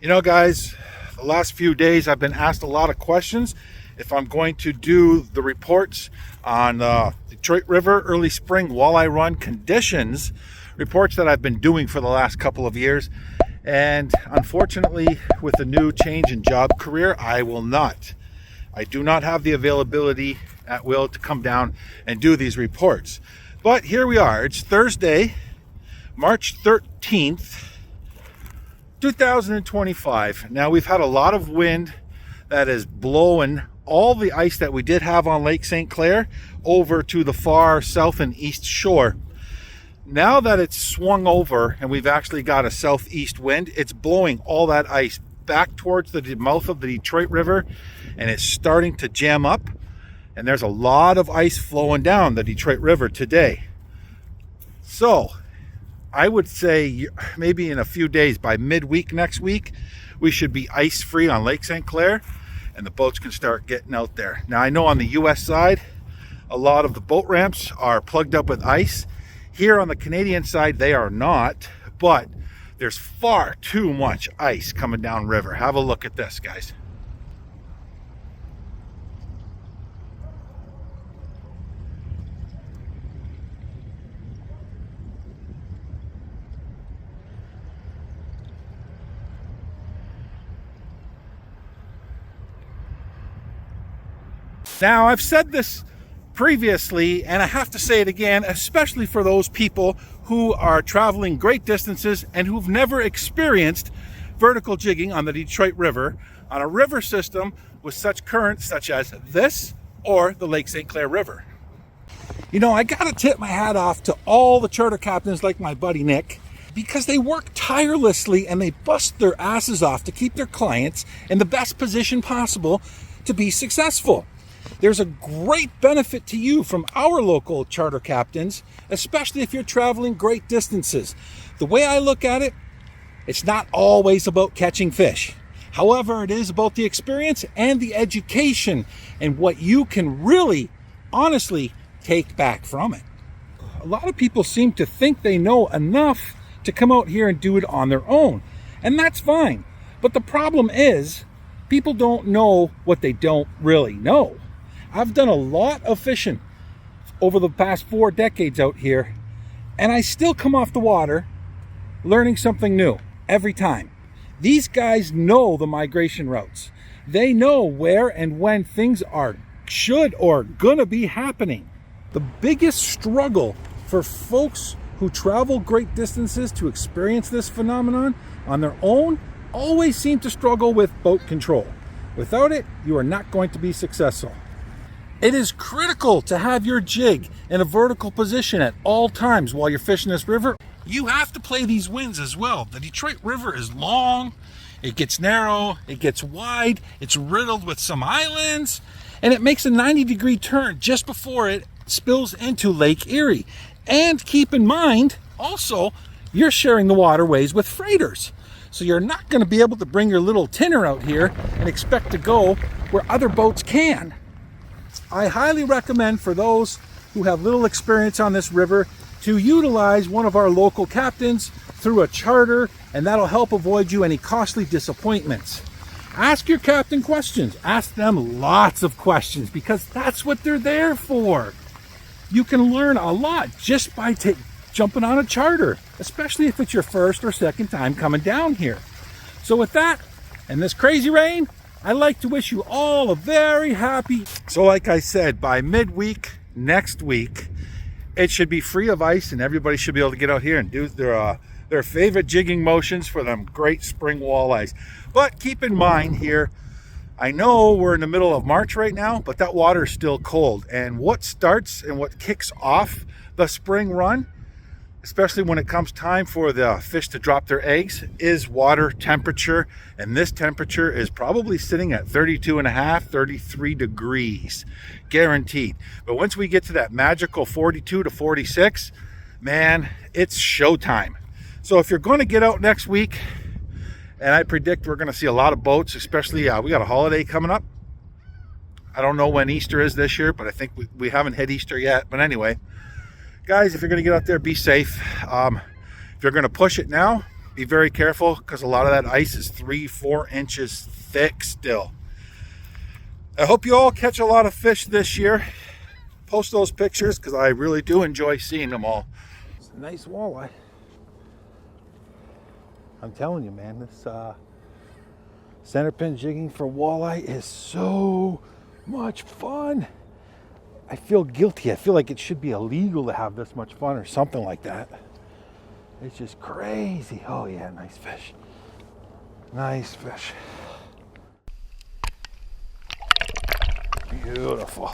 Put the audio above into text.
You know, guys, the last few days I've been asked a lot of questions if I'm going to do the reports on Detroit River early spring walleye run conditions, reports that I've been doing for the last couple of years. And unfortunately, with the new change in job career, I will not. I do not have the availability at will to come down and do these reports. But here we are. It's Thursday, March 13th. 2025. Now we've had a lot of wind that is blowing all the ice that we did have on Lake St. Clair over to the far south and east shore. Now that it's swung over and we've actually got a southeast wind, it's blowing all that ice back towards the mouth of the Detroit River, and it's starting to jam up, and there's a lot of ice flowing down the Detroit River today. So I would say maybe in a few days, by midweek next week, we should be ice free on Lake St. Clair and the boats can start getting out there. Now I know on the US side, a lot of the boat ramps are plugged up with ice. Here on the Canadian side, they are not, but there's far too much ice coming down river. Have a look at this, guys. Now, I've said this previously, and I have to say it again, especially for those people who are traveling great distances and who've never experienced vertical jigging on the Detroit River, on a river system with such currents such as this or the Lake St. Clair River. You know, I gotta tip my hat off to all the charter captains like my buddy Nick, because they work tirelessly and they bust their asses off to keep their clients in the best position possible to be successful. There's a great benefit to you from our local charter captains, especially if you're traveling great distances. The way I look at it, it's not always about catching fish. However, it is about the experience and the education and what you can really, honestly, take back from it. A lot of people seem to think they know enough to come out here and do it on their own, and that's fine. But the problem is, people don't know what they don't really know. I've done a lot of fishing over the past 4 decades out here, and I still come off the water learning something new every time. These guys know the migration routes. They know where and when things should or gonna be happening. The biggest struggle for folks who travel great distances to experience this phenomenon on their own always seem to struggle with boat control. Without it, you are not going to be successful. It is critical to have your jig in a vertical position at all times while you're fishing this river. You have to play these winds as well. The Detroit River is long, it gets narrow, it gets wide, it's riddled with some islands, and it makes a 90-degree turn just before it spills into Lake Erie. And keep in mind, also, you're sharing the waterways with freighters. So you're not going to be able to bring your little tinner out here and expect to go where other boats can. I highly recommend for those who have little experience on this river to utilize one of our local captains through a charter, and that'll help avoid you any costly disappointments. Ask your captain questions. Ask them lots of questions, because that's what they're there for. You can learn a lot just by jumping on a charter, especially if it's your first or second time coming down here. So with that, and this crazy rain, I'd like to wish you all a very happy... So like I said, by midweek next week, it should be free of ice and everybody should be able to get out here and do their favorite jigging motions for them great spring walleyes. But keep in mind here, I know we're in the middle of March right now, but that water is still cold. And what starts and what kicks off the spring run, especially when it comes time for the fish to drop their eggs, is water temperature. And this temperature is probably sitting at 32.5, 33 degrees, guaranteed. But once we get to that magical 42 to 46, man, it's showtime. So if you're going to get out next week, and I predict we're going to see a lot of boats, especially we got a holiday coming up. I don't know when Easter is this year, but I think we haven't hit Easter yet. But anyway, guys, if you're going to get out there, be safe. If you're going to push it now, be very careful because a lot of that ice is 3-4 inches thick still. I hope you all catch a lot of fish this year. Post those pictures because I really do enjoy seeing them all. It's a nice walleye. I'm telling you, man, this center pin jigging for walleye is so much fun. I feel guilty. I feel like it should be illegal to have this much fun or something like that. It's just crazy. Oh yeah, nice fish. Nice fish. Beautiful.